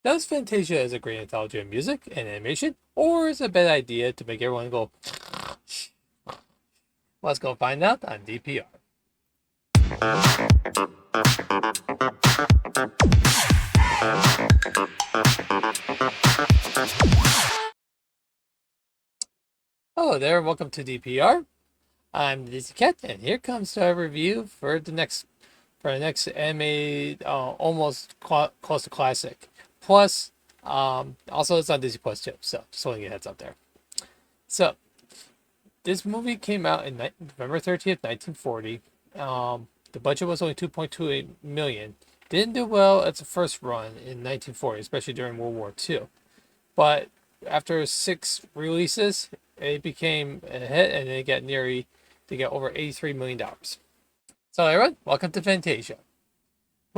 Does Fantasia is a great anthology of music and animation, or is it a bad idea to make everyone go? Let's go find out on DPR. Hello there, welcome to DPR. I'm Dizzy Cat, and here comes our review for the next anime, almost close to classic. Plus, also it's on Disney Plus too. So just want to get a heads up there. So this movie came out in November 30th, 1940. The budget was only 2.28 million. Didn't do well at the first run in 1940, especially during World War II. But after 6 releases, it became a hit, and they got over $83 million. So everyone, welcome to Fantasia.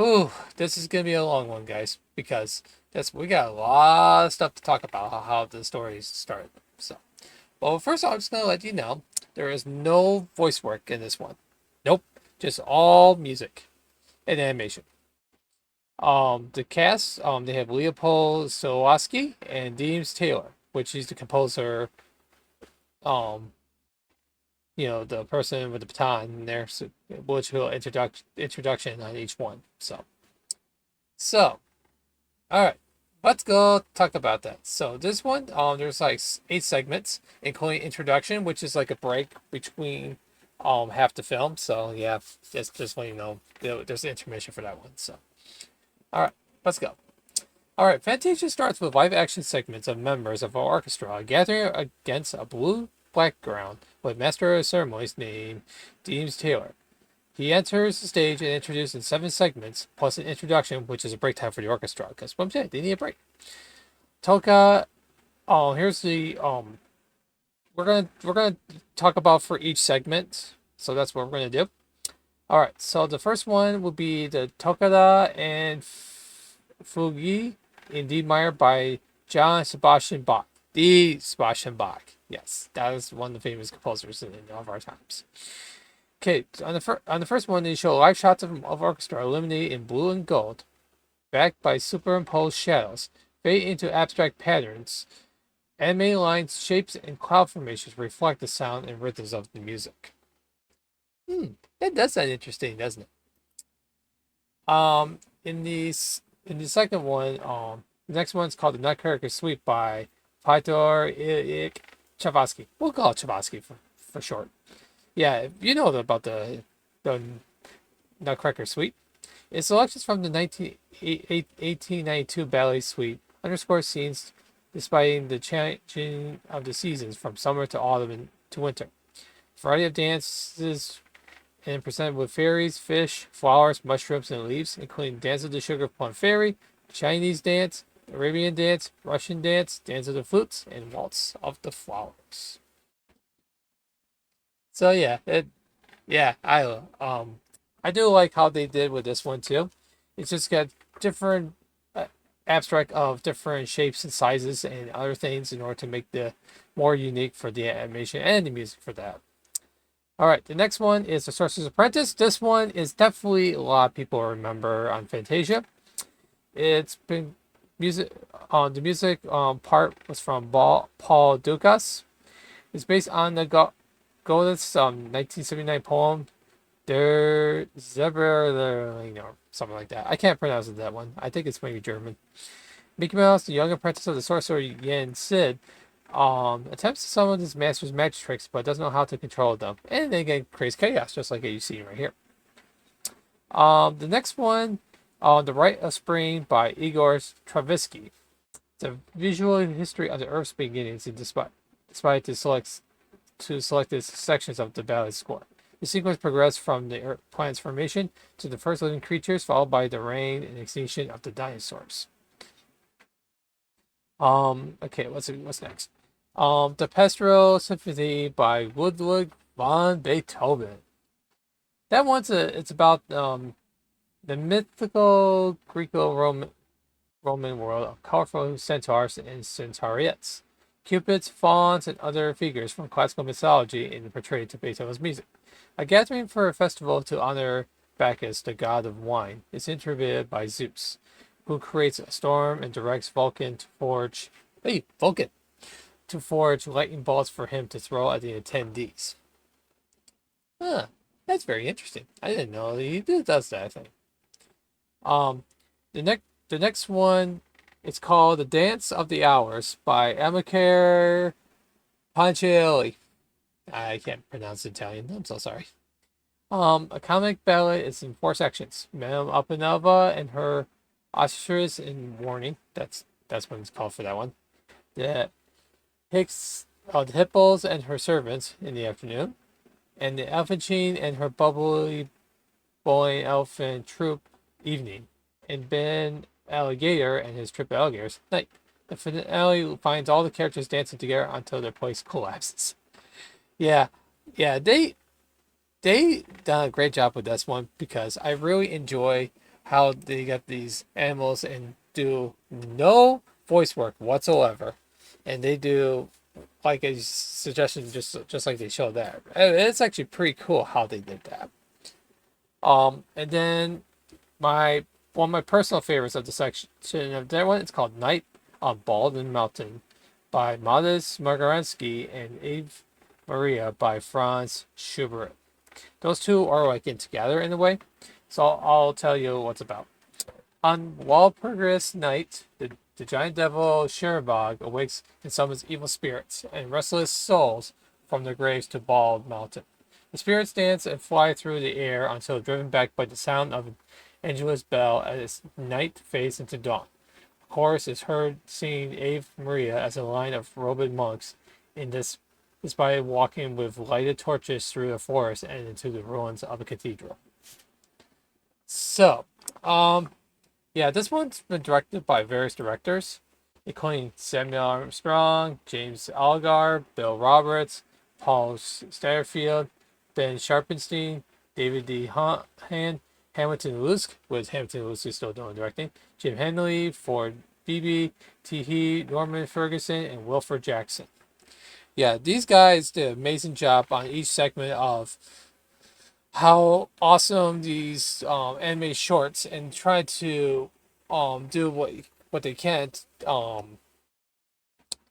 Ooh, this is gonna be a long one, guys, because we got a lot of stuff to talk about how the stories started. So, well, first off, I'm just gonna let you know there is no voice work in this one. Nope, just all music and animation. The cast, they have Leopold Stokowski and Deems Taylor, which is the composer. The person with the baton in there, so which will introduction on each one. So, all right, let's go talk about that. So this one, there's like 8 segments, including introduction, which is like a break between half the film. So yeah, just let you know, there's an intermission for that one. So, all right, let's go. All right, Fantasia starts with live action segments of members of an orchestra gathering against a blue background with Master of Ceremonies named Deems Taylor. He enters the stage and introduced in 7 segments, plus an introduction, which is a break time for the orchestra, because what I'm saying, they need a break. Toka, here's the we're gonna talk about for each segment, so that's what we're gonna do. All right, so the first one will be the Tokada and Fugi in D minor by John Sebastian Bach. The Sebastian Bach. Yes, that is one of the famous composers in of our times. Okay, on the first one, they show live shots of orchestra illuminated in blue and gold, backed by superimposed shadows, fade into abstract patterns. Anime lines, shapes, and cloud formations reflect the sound and rhythms of the music. That does sound interesting, doesn't it? In the second one, the next one's called the Nutcracker Suite by Pyotr Chavatsky. We'll call it Chavatsky for short. Yeah, you know about the Nutcracker Suite. It's selections from the 1892 ballet suite underscore scenes displaying the changing of the seasons from summer to autumn and to winter. A variety of dances and presented with fairies, fish, flowers, mushrooms, and leaves, including Dance of the Sugar Plum Fairy, Chinese dance, Arabian dance, Russian dance, Dance of the Flutes, and Waltz of the Flowers. So I do like how they did with this one too. It's just got different abstract of different shapes and sizes and other things in order to make the more unique for the animation and the music for that. All right, the next one is The Sorcerer's Apprentice. This one is definitely a lot of people remember on Fantasia. It's been music. The music part was from Paul Dukas. It's based on the Goethe's 1979 poem Der Zauberer, something like that. I can't pronounce that one. I think it's maybe German. Mickey Mouse, the young apprentice of the sorcerer Yen Sid, attempts to summon his master's magic tricks, but doesn't know how to control them, and then again creates chaos, just like you see right here. The next one, The Rite of Spring by Igor Stravinsky. It's a visual history of the Earth's beginnings, and despite to select the sections of the ballet score. The sequence progressed from the planet's formation to the first living creatures, followed by the reign and extinction of the dinosaurs. Okay, what's next? The Pastoral Symphony by Ludwig van Beethoven. That one's it's about the mythical Greco-Roman world of colorful centaurs and centauriettes. Cupids, fauns, and other figures from classical mythology and portrayed to Beethoven's music. A gathering for a festival to honor Bacchus, the god of wine, is interpreted by Zeus, who creates a storm and directs Vulcan to forge. Hey, Vulcan! To forge lightning bolts for him to throw at the attendees. Huh, that's very interesting. I didn't know he does that, I think. Um, the next one, it's called The Dance of the Hours by Amilcare Ponchielli. I can't pronounce Italian. I'm so sorry. A comic ballet is in 4 sections. Madame Apanova and her ostriches in warning. That's what it's called for that one. The the hippos and her servants in the afternoon, and the Elfachine and her bubbly bowling elfin troop evening, and Ben Alligator and his trip alligators night. The finale finds all the characters dancing together until their place collapses. Yeah, yeah, they done a great job with this one because I really enjoy how they get these animals and do no voice work whatsoever, and they do like a suggestion just like they showed that. It's actually pretty cool how they did that. And then one of my personal favorites of the section of that one, it's called Night on Baldwin Mountain by Modest Margaransky and Ave Maria by Franz Schubert. Those two are like in together in a way, so I'll tell you what's about. On Walpurgis night, the giant devil Sherbog awakes and summons evil spirits and restless souls from their graves to Bald Mountain. The spirits dance and fly through the air until driven back by the sound of an Angelus bell as night fades into dawn. A chorus is heard singing Ave Maria as a line of robed monks in this by walking with lighted torches through the forest and into the ruins of a cathedral. So, yeah, this one's been directed by various directors, including Samuel Armstrong, James Algar, Bill Roberts, Paul Satterfield, Ben Sharpenstein, David D. Hahn, Hamilton Lusk, with Hamilton Lusk still doing directing, Jim Henley, Ford Beebe, T. Norman Ferguson, and Wilford Jackson. Yeah, these guys did an amazing job on each segment of how awesome these anime shorts and try to do what they can.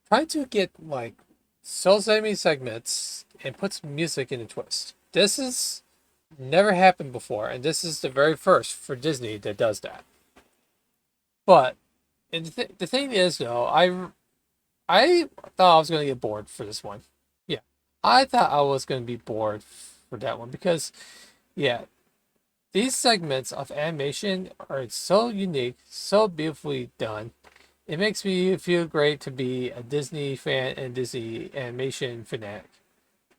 Try to get like so many segments and put some music in a twist. This has never happened before, and this is the very first for Disney that does that. But and the thing is, though, I thought I was going to get bored for this one. Yeah, I thought I was going to be bored for that one because, yeah, these segments of animation are so unique, so beautifully done. It makes me feel great to be a Disney fan and Disney animation fanatic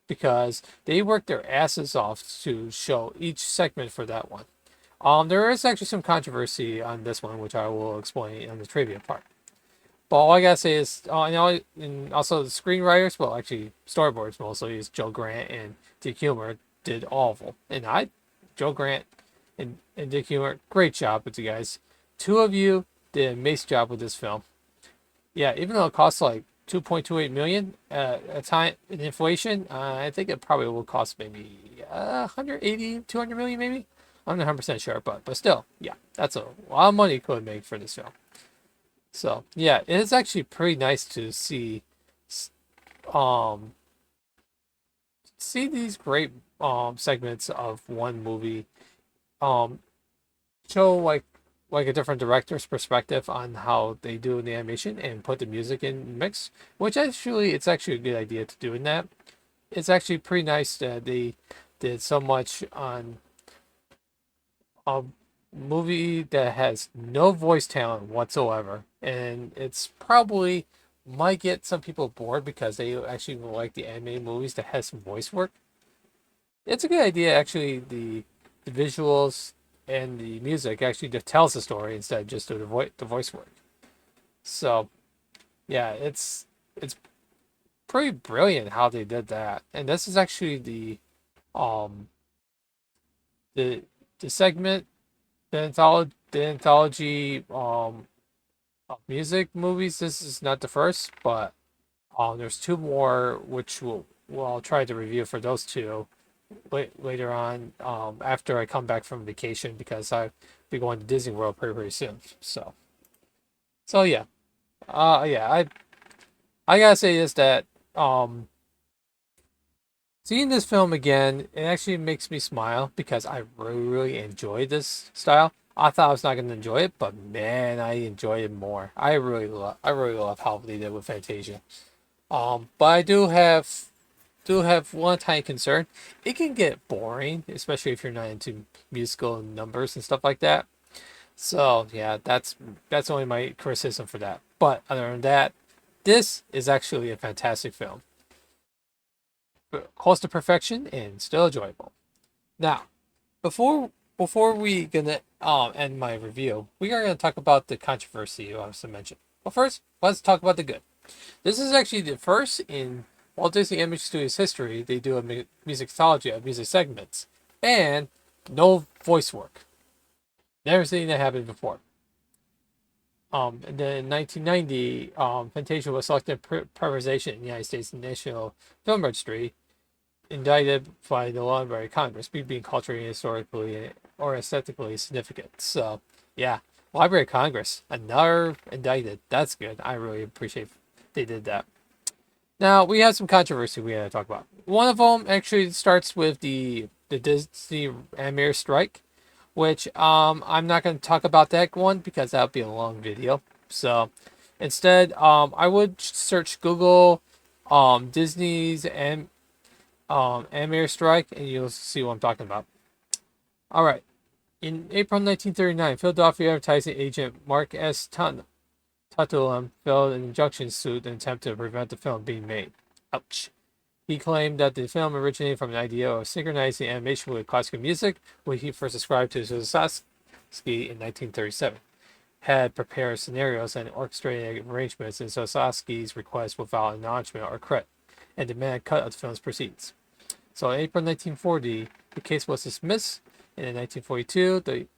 because they work their asses off to show each segment for that one. There is actually some controversy on this one, which I will explain on the trivia part. But all I gotta say is, and also the screenwriters, well, actually storyboards mostly, is Joe Grant and Dick Humor did all of them. And Joe Grant and Dick Humor, great job with you guys. Two of you did an amazing job with this film. Yeah, even though it costs like 2.28 million at a time in inflation, I think it probably will cost maybe 180, 200 million maybe. I'm not 100% sure, but still, yeah, that's a lot of money you could make for this film. So yeah, it is actually pretty nice to um see these great segments of one movie show like a different director's perspective on how they do the animation and put the music in mix, which actually it's actually a good idea to do in that. It's actually pretty nice that they did so much on a movie that has no voice talent whatsoever, and it's probably might get some people bored because they actually like the animated movies that has some voice work. It's a good idea, actually. The visuals and the music actually just tells the story instead of just do the voice work. So, yeah, it's pretty brilliant how they did that. And this is actually um the segment, the anthology of music movies. This is not the first, but there's two more which I'll try to review for those two later on after I come back from vacation because I'll be going to Disney World pretty soon. So So yeah, yeah, I gotta say is that seeing this film again, it actually makes me smile because I really, really enjoyed this style. I thought I was not gonna enjoy it, but man, I enjoyed it more. I really love how they did with Fantasia. But I do have one tiny concern. It can get boring, especially if you're not into musical numbers and stuff like that. So yeah, that's only my criticism for that. But other than that, this is actually a fantastic film, close to perfection and still enjoyable. Now, before we gonna end my review, we are gonna talk about the controversy you also mentioned. But first, let's talk about the good. This is actually the first in Walt Disney Animation Studios history they do a music anthology of music segments and no voice work. Never seen that happen before. And then in 1990, Fantasia was selected for privatization in the United States National Film Registry, indicted by the Library of Congress, being culturally, historically, or aesthetically significant. So, yeah, Library of Congress, another indicted. That's good. I really appreciate they did that. Now we have some controversy we had to talk about. One of them actually starts with the Disney animator strike, which I'm not going to talk about that one because that would be a long video. So instead, I would search Google Disney's animator strike, and you'll see what I'm talking about. All right. In April 1939, Philadelphia advertising agent Mark S. Tuttleham filed an injunction suit in an attempt to prevent the film being made. Ouch. He claimed that the film originated from an idea of synchronizing animation with classical music, which he first described to Stokowski in 1937. Had prepared scenarios and orchestrated arrangements in Stokowski's request without acknowledgement or credit, and demanded a cut of the film's proceeds. So in April 1940, the case was dismissed, and in 1942,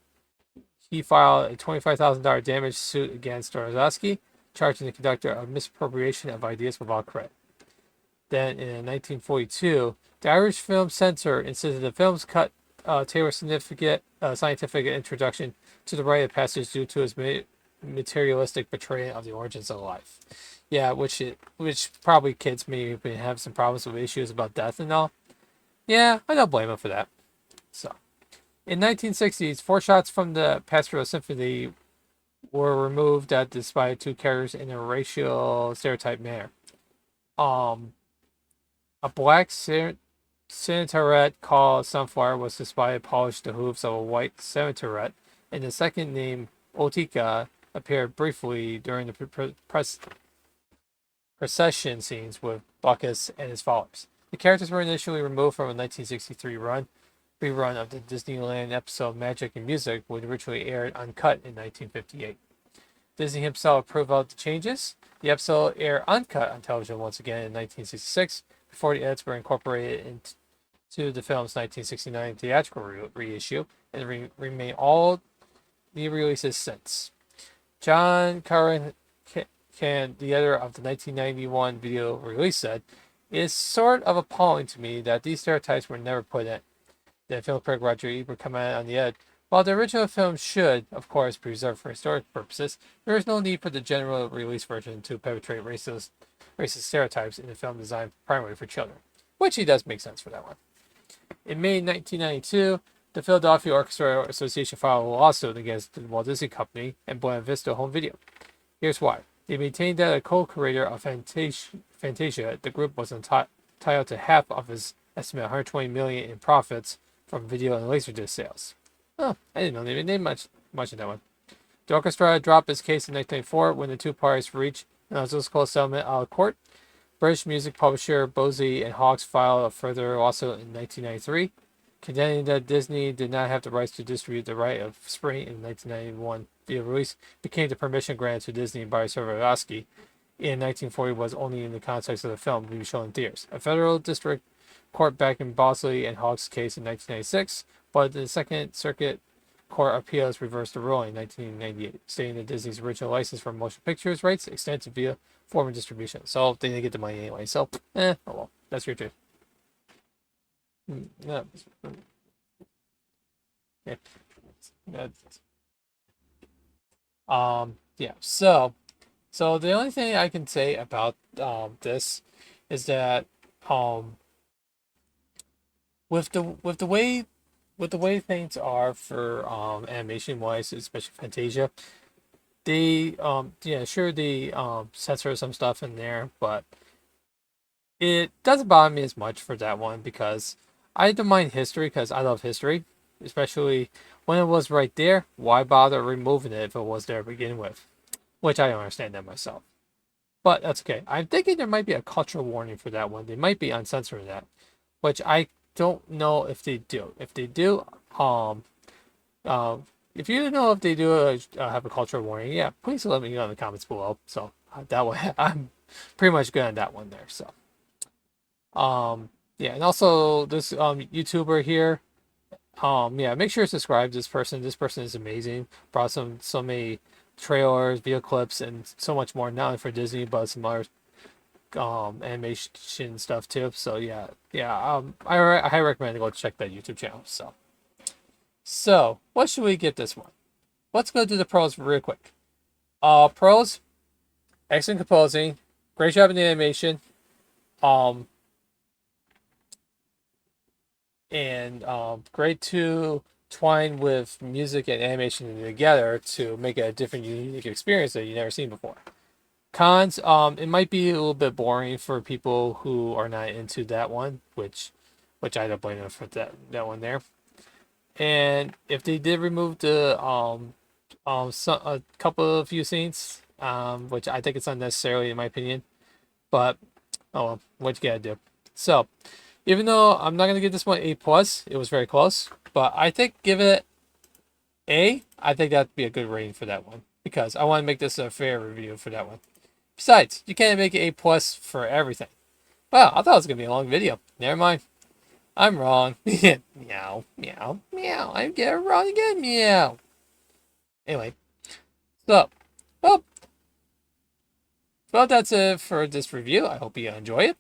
he filed a $25,000 damage suit against Stokowski, charging the conductor of misappropriation of ideas without credit. Then in 1942, the Irish film censor insisted the film's cut Taylor's significant scientific introduction to the rite of passage due to his materialistic portrayal of the origins of life. Yeah, which probably kids maybe have some problems with issues about death and all. Yeah, I don't blame him for that. So, in 1960s, four shots from the Pastoral Symphony were removed that displayed two characters in a racial stereotype manner. A black Cemeterette called Sunflower was displayed polished the hooves of a white Cemeterette, and the second named Otika appeared briefly during the procession scenes with Bacchus and his followers. The characters were initially removed from a 1963 rerun of the Disneyland episode Magic and Music, which originally aired uncut in 1958. Disney himself approved of the changes. The episode aired uncut on television once again in 1966, before the edits were incorporated into the film's 1969 theatrical reissue, and remain all the releases since. John Curran, the editor of the 1991 video release, said, "It is sort of appalling to me that these stereotypes were never put in." Then film critic Roger Ebert commented on the edit, "While the original film should, of course, be preserved for historic purposes, there is no need for the general release version to perpetrate racist stereotypes in the film designed primarily for children," which he does make sense for that one. In May 1992, the Philadelphia Orchestra Association filed a lawsuit against the Walt Disney Company and Buena Vista Home Video. Here's why. They maintained that a co-creator of Fantasia, the group was entitled to half of his estimated $120 million in profits from video and laserdisc sales. Oh, I didn't know they made much of that one. The orchestra dropped its case in 1994 when the two parties reached an unsuccessful settlement out of court. British music publisher Bosley and Hawkes filed a further lawsuit in 1993, contending that Disney did not have the rights to distribute the right of Spring in 1991 video release, became the permission granted to Disney by Stokowski in 1940 was only in the context of the film to be shown in theaters. A federal district court back in Bosley and Hawkes' case in 1996, but the Second Circuit Court of Appeals reversed the ruling in 1998, stating that Disney's original license for motion pictures rights extended to via form of distribution. So they didn't get the money anyway. So, oh well, that's your truth. Yeah. Yeah. Yeah. So So the only thing I can say about this is that um, with the way things are for animation wise, especially Fantasia, they yeah, sure, they censor some stuff in there, but it doesn't bother me as much for that one because I don't mind history because I love history, especially when it was right there. Why bother removing it if it was there to begin with? Which I don't understand that myself. But that's okay. I'm thinking there might be a cultural warning for that one. They might be uncensoring that, which I don't know if they do. If they do, uh, if you know if they do have a cultural warning, yeah, please let me know in the comments below. So that way, I'm pretty much good on that one there. So, yeah, and also this YouTuber here, yeah, make sure to subscribe to this person. This person is amazing. Brought so many trailers, video clips, and so much more. Not only for Disney, but some other animation stuff too. So yeah. I highly recommend to go check that YouTube channel. So what should we get this one? Let's go do the pros real quick. Pros: excellent composing, great job in the animation, um, and great to twine with music and animation together to make a different, unique experience that you've never seen before. Cons: it might be a little bit boring for people who are not into that one, which I don't blame them for that one there. And if they did remove the a couple of few scenes, which I think it's unnecessarily in my opinion, but oh well, what you gotta do. So even though I'm not gonna give this one A plus, it was very close, but I think give it A. I think that'd be a good rating for that one because I want to make this a fair review for that one. Besides, you can't make it A plus for everything. Wow, I thought it was gonna be a long video. Never mind. I'm wrong. Meow, meow, meow. I get it wrong again. Meow. Anyway, so, well, that's it for this review. I hope you enjoy it.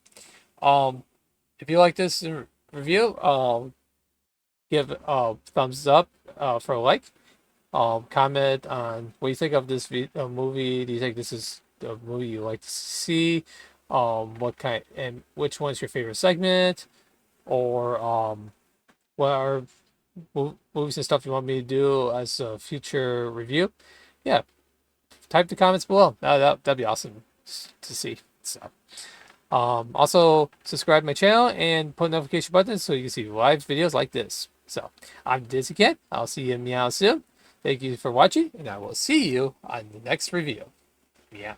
If you like this review, give a thumbs up for a like. Comment on what you think of this movie. Do you think this is the movie you like to see? What kind and which one's your favorite segment? Or what are movies and stuff you want me to do as a future review? Yeah, type the comments below. That'd be awesome to see. So, also subscribe to my channel and put notification buttons so you can see live videos like this. So, I'm Disney Cat. I'll see you in Meow soon. Thank you for watching, and I will see you on the next review. Meow.